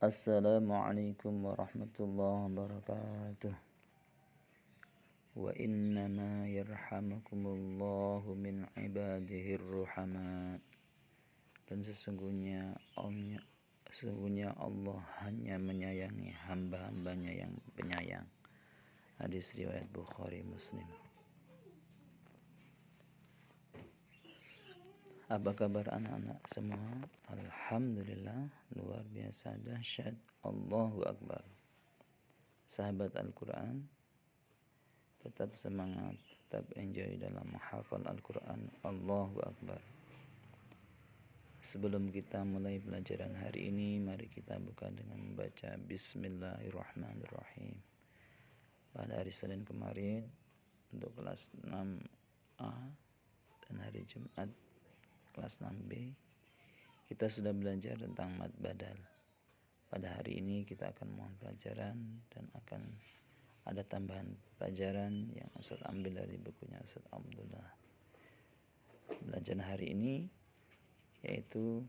Assalamualaikum warahmatullahi wabarakatuh. Wa innama yarhamukumullahu min ibadihir ruhama. Dan sesungguhnya Allah hanya menyayangi hamba-hambanya yang penyayang. Hadis riwayat Bukhari Muslim. Apa kabar anak-anak semua? Alhamdulillah, luar biasa dahsyat. Allahu Akbar. Sahabat Al-Quran, tetap semangat, tetap enjoy dalam menghafal Al-Quran. Allahu Akbar. Sebelum kita mulai pelajaran hari ini, mari kita buka dengan membaca Bismillahirrahmanirrahim. Pada hari Senin kemarin untuk kelas 6A dan hari Jumat kelas 6B kita sudah belajar tentang mad badal. Pada hari ini kita akan mohon pelajaran dan akan ada tambahan pelajaran yang Ustaz ambil dari bukunya Ustaz Abdullah. Pelajaran hari ini yaitu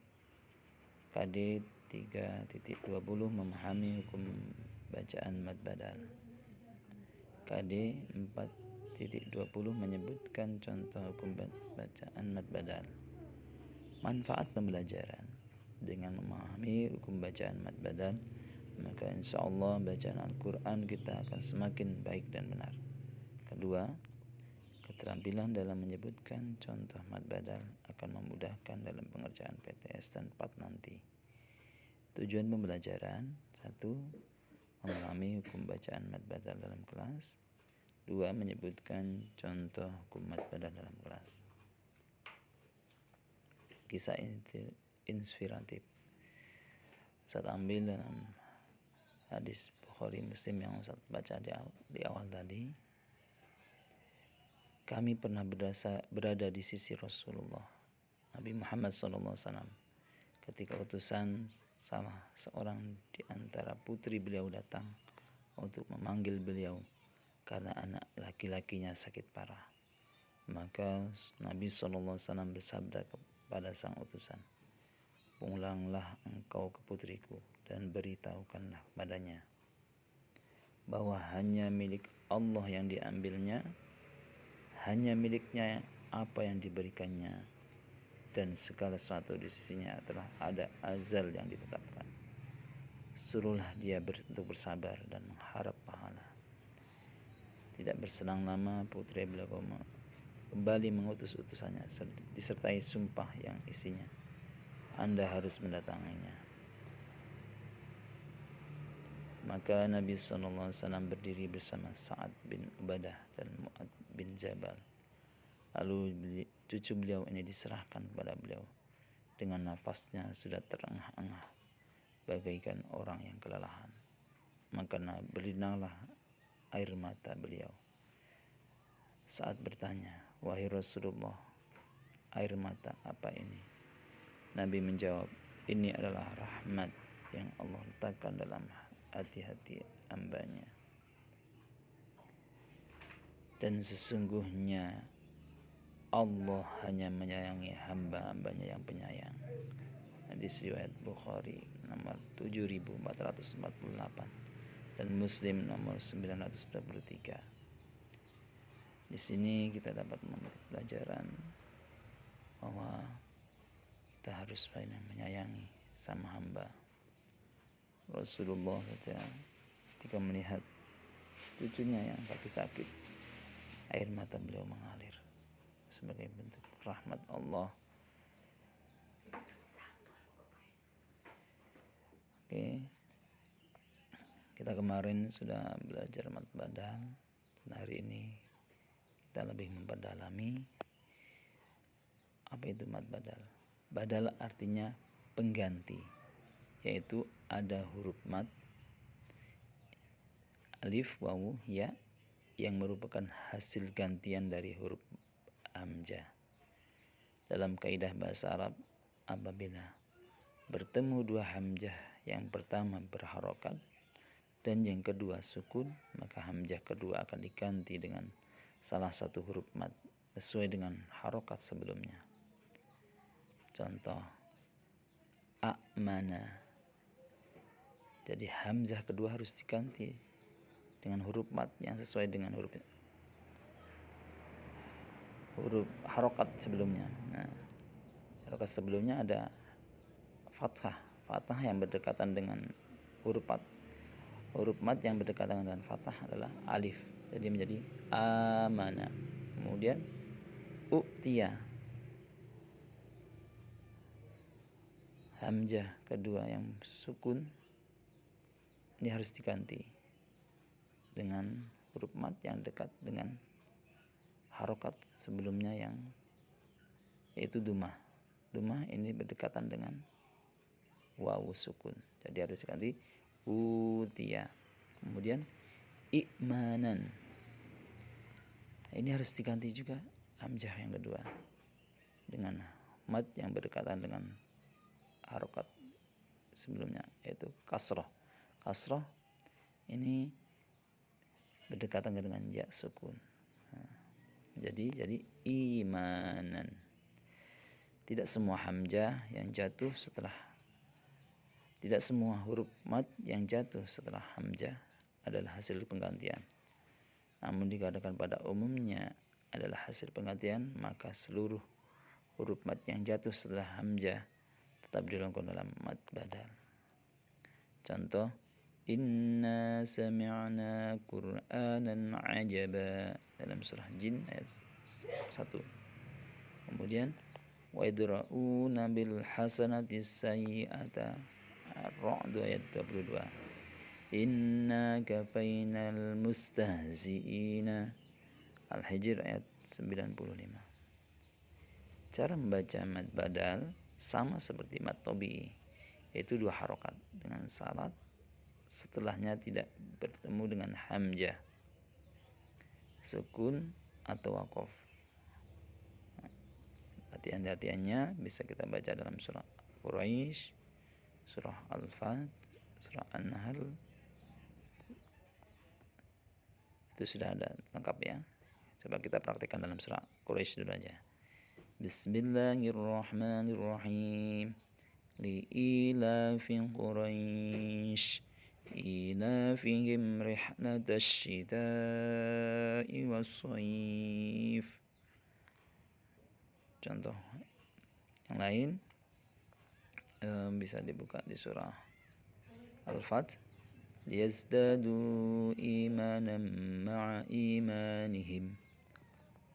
KD 3.20 memahami hukum bacaan mad badal. KD 4.20 menyebutkan contoh hukum bacaan mad badal. Manfaat pembelajaran. Dengan memahami hukum bacaan mad badal, maka insya Allah bacaan Al-Quran kita akan semakin baik dan benar. Kedua, keterampilan dalam menyebutkan contoh mad badal akan memudahkan dalam pengerjaan PTS dan PAT nanti. Tujuan pembelajaran: 1. Memahami hukum bacaan mad badal dalam kelas. 2. Menyebutkan contoh hukum mad badal dalam kelas. Kisah inspiratif Ustaz ambil dalam hadis Bukhari Muslim yang Ustaz baca di awal tadi. Kami pernah berada di sisi Rasulullah Nabi Muhammad SAW ketika utusan salah seorang di antara putri beliau datang untuk memanggil beliau karena anak laki-lakinya sakit parah. Maka Nabi SAW bersabda pada sang utusan, "Pulanglah engkau ke putriku dan beritahukanlah padanya bahwa hanya milik Allah yang diambilnya, hanya miliknya apa yang diberikannya, dan segala sesuatu di sisinya telah ada azal yang ditetapkan. Suruhlah dia untuk bersabar dan mengharap pahala." Tidak berselang lama putri beliau kembali mengutus utusannya disertai sumpah yang isinya, "Anda harus mendatanginya." Maka Nabi SAW berdiri bersama Sa'ad bin Ubadah dan Mu'ad bin Jabal. Lalu cucu beliau ini diserahkan kepada beliau dengan nafasnya sudah terengah-engah bagaikan orang yang kelelahan. Maka berlinanglah air mata beliau. Saat bertanya, "Wahai Rasulullah, air mata apa ini?" Nabi menjawab, "Ini adalah rahmat yang Allah letakkan dalam hati-hati hambanya. Dan sesungguhnya Allah hanya menyayangi hamba-hambanya yang penyayang." Hadis riwayat Bukhari nomor 7448 dan Muslim nomor 923. Di sini kita dapat memetik pelajaran bahwa kita harus menyayangi sama hamba. Rasulullah ketika melihat cucunya yang sakit, air mata beliau mengalir sebagai bentuk rahmat Allah. Oke. Kita kemarin sudah belajar mad badal dan hari ini kita lebih memperdalami apa itu mad badal. Badal artinya pengganti, yaitu ada huruf mad, alif, wawu, ya yang merupakan hasil gantian dari huruf hamzah. Dalam kaidah bahasa Arab, apabila bertemu dua hamzah, yang pertama berharokat dan yang kedua sukun, maka hamzah kedua akan diganti dengan salah satu huruf mad sesuai dengan harokat sebelumnya. Contoh, a'mana, Jadi hamzah kedua harus diganti dengan huruf mat yang sesuai dengan huruf harokat sebelumnya. Nah, harokat sebelumnya ada fathah yang berdekatan dengan huruf mat. Huruf mat yang berdekatan dengan fathah adalah alif. Jadi menjadi amana. Kemudian u'tiya, hamzah kedua yang sukun ini harus diganti dengan huruf mat yang dekat dengan harokat sebelumnya yang yaitu dumah. Dumah ini berdekatan dengan wawu sukun. Jadi harus diganti utiya. Kemudian i'manan. Ini harus diganti juga hamzah yang kedua dengan mat yang berdekatan dengan harokat sebelumnya yaitu kasrah. Kasrah ini berdekatan dengan ya sukun. Jadi imanan. Tidak semua hamzah yang jatuh setelah tidak semua huruf mat yang jatuh setelah hamzah adalah hasil penggantian. Namun dikatakan pada umumnya adalah hasil penggantian, maka seluruh huruf mat yang jatuh setelah hamzah tetap dilengkapi dalam mat badal. Contoh, inna sami'na qur'anan ajaba dalam surah Jin ayat 1. Kemudian wa yadra'una bil hasanati sayyi'ata Ar-Ra'd ayat 22. Inna kafainal mustahzi'ina Al-Hijr ayat 95. Cara membaca mad badal sama seperti mad tabi'i, yaitu 2 harokat dengan syarat setelahnya tidak bertemu dengan hamzah, sukun atau waqaf. Latihan-latihannya bisa kita baca dalam surah Quraisy, surah Al-Fat, surah An-Nahl. Itu sudah ada lengkap ya. Coba kita praktikkan dalam surah Quraisy dulu aja. Bismillahirrahmanirrahim. Li'ilafi Quraisy ilafihim rihlatash shita'i was-shayf. Contoh yang lain bisa dibuka di surah Al-Fat. Liyazdadu imanan ma'a imanihim.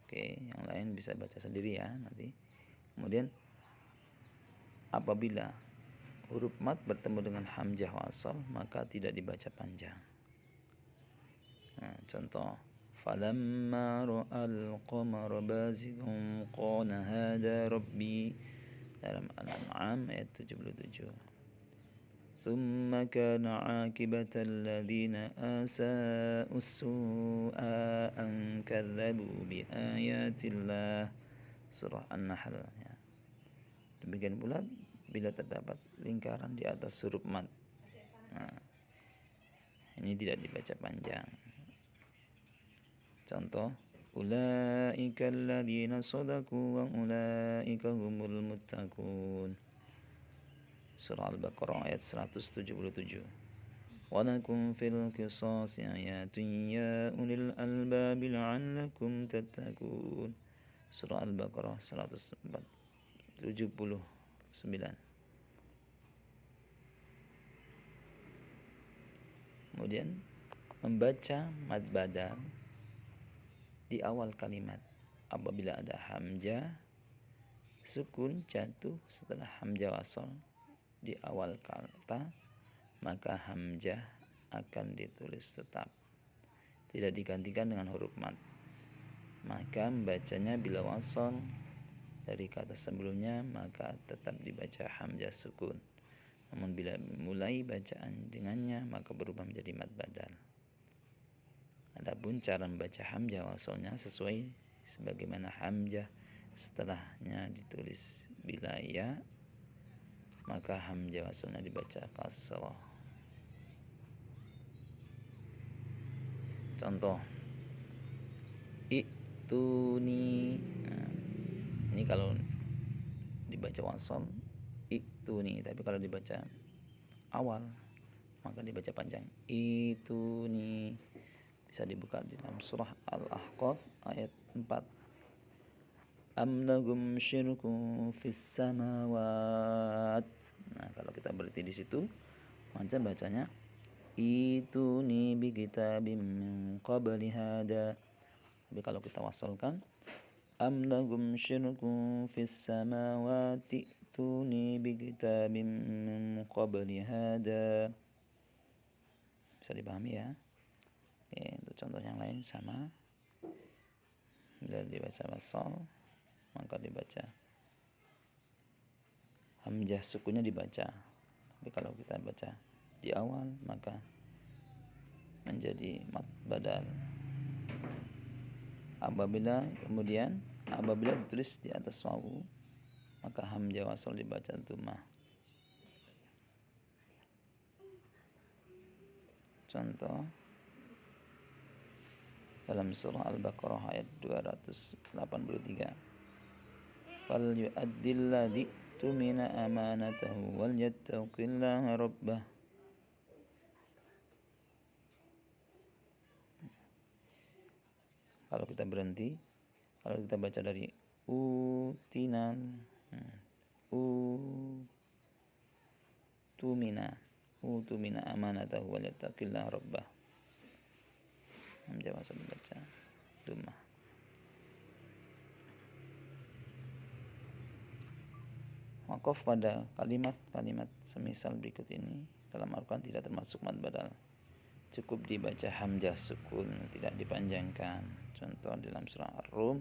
Oke, yang lain bisa baca sendiri ya nanti. Kemudian apabila huruf mat bertemu dengan hamzah wasal maka tidak dibaca panjang. Nah, contoh falamma ra'al qamara bazighan qala hadha rabbi dalam Al-An'am ayat 77. Thumma kana 'aqibata alladhina asa'u su'a an kadzabu bi ayatillah surah An-Nahl ya. Demikian pula bila terdapat lingkaran di atas huruf mat. Nah, ini tidak dibaca panjang. Contoh ulaika alladzina shadaqu wa ulaika humul muttaqun. Surah Al-Baqarah ayat 177. Wa lakum fil qisasi ayatun ya ulil albabi la'allakum tattaqun. Surah Al-Baqarah 179. Kemudian membaca mad badal di awal kalimat apabila ada hamzah sukun jatuh setelah hamzah wasal di awal kata, maka hamzah akan ditulis tetap, tidak digantikan dengan huruf mat. Maka membacanya bila wasal dari kata sebelumnya maka tetap dibaca hamzah sukun. Namun bila mulai bacaan dengannya maka berubah menjadi mad badal. Adapun cara membaca hamzah wasalnya sesuai sebagaimana hamzah setelahnya ditulis bila ya, maka hamzah wasalnya dibaca kasrah. Contoh iktuni. Nah, ini kalau dibaca wasal iktuni, tapi kalau dibaca awal maka dibaca panjang. Itu nih bisa dibuka di dalam surah Al-Ahqaf ayat 4. Am lahum syirkun fis samawat. Nah, kalau kita berhenti di situ, macam bacanya itu nih bi kitabim min qabli hada. Tapi kalau kita wasalkan am lahum syirkun fis samawati tuni bi kitabim min qabli hada. Bisa dipahami ya. Oke, untuk contoh yang lain sama. Bila dibaca wasal, maka dibaca hamzah sukunnya dibaca. Tapi kalau kita baca di awal, maka menjadi mad badal. Apabila ditulis di atas wawu, maka hamzah wasal dibaca dhammah. Contoh dalam surah Al-Baqarah ayat 283. Fal yu'addil ladzi tumina amanatahu wal yattaqillaha rabbah. Kalau kita berhenti, kalau kita baca dari utumina amanatahu wal yattaqillaha rabbah. Menjawab baca dhammah. Waqaf pada kalimat-kalimat semisal berikut ini dalam Al-Quran tidak termasuk mad badal. Cukup dibaca hamzah sukun, tidak dipanjangkan. Contoh dalam surah Ar-Rum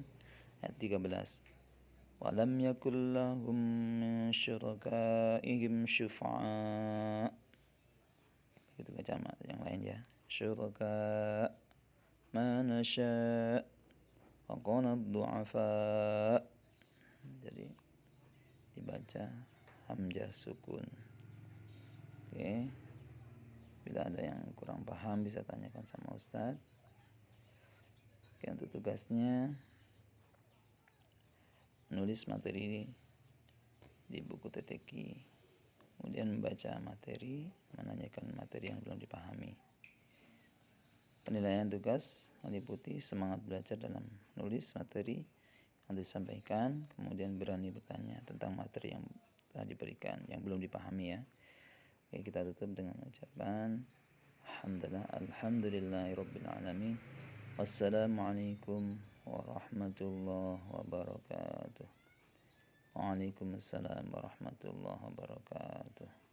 ayat 13. Walam yakul lahum min syurakaihim syufa'a. Itu kalimat yang lain ya. Syuraka ma nasya' wa qala ad-du'afa. Jadi dibaca hamzah sukun. Oke. Bila ada yang kurang paham bisa tanyakan sama Ustadz. Oke, untuk tugasnya menulis materi di buku TTQ, kemudian membaca materi, menanyakan materi yang belum dipahami. Penilaian tugas meliputi semangat belajar dalam menulis materi yang disampaikan, kemudian berani bertanya tentang materi yang telah diberikan yang belum dipahami ya. Oke, kita tutup dengan ucapan alhamdulillahirabbil alamin. Wassalamualaikum warahmatullahi wabarakatuh. Waalaikumsalam warahmatullahi wabarakatuh.